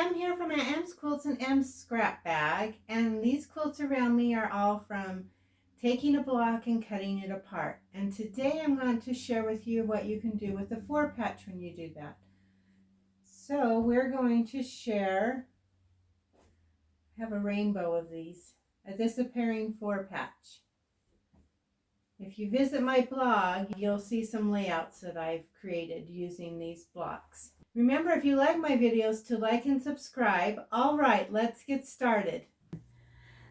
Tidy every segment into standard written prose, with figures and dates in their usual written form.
Em here from Em's Quilts and Em's Scrap Bag, and these quilts around me are all from taking a block and cutting it apart. And today I'm going to share with you what you can do with the 4-patch when you do that. So we're going to share, I have a rainbow of these, a disappearing 4-patch. If you visit my blog, you'll see some layouts that I've created using these blocks. Remember, if you like my videos, to like and subscribe. All right, let's get started.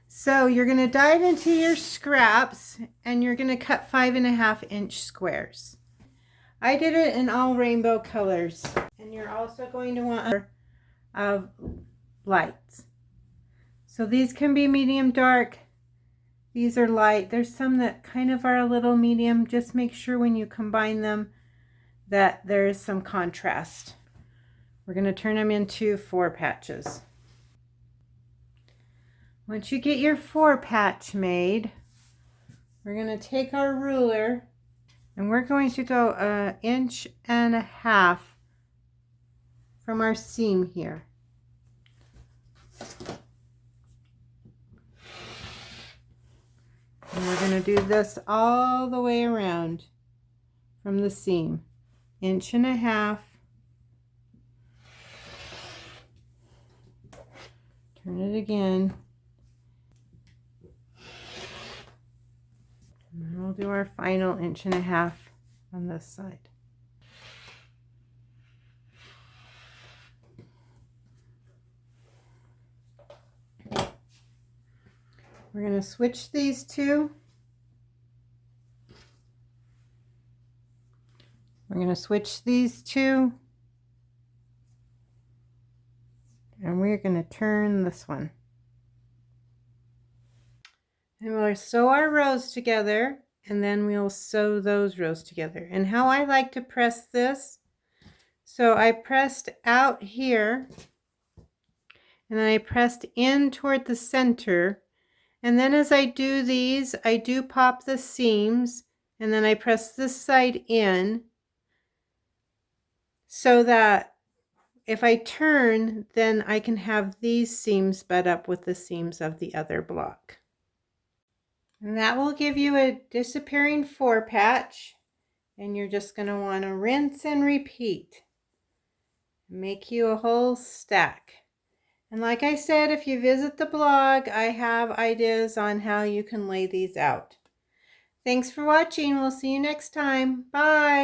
So you're going to dive into your scraps and you're going to cut 5.5-inch squares. I did it in all rainbow colors, and you're also going to want of lights. So these can be medium dark. These are light. There's some that kind of are a little medium. Just make sure when you combine them that there is some contrast. We're going to turn them into 4 patches. Once you get your 4-patch made, we're going to take our ruler and we're going to go 1.5 inches from our seam here. And we're going to do this all the way around from the seam. 1.5 inches. Turn it again. And then we'll do our final 1.5 inches on this side. We're going to switch these two. We're going to switch these two. And we're going to turn this one. And we'll sew our rows together, and then we'll sew those rows together. And how I like to press this, so I pressed out here, and then I pressed in toward the center. And then as I do these, I do pop the seams, and then I press this side in, so that if I turn, then I can have these seams butt up with the seams of the other block. And that will give you a disappearing 4-patch. And you're just going to want to rinse and repeat. Make you a whole stack. And like I said, if you visit the blog, I have ideas on how you can lay these out. Thanks for watching. We'll see you next time. Bye.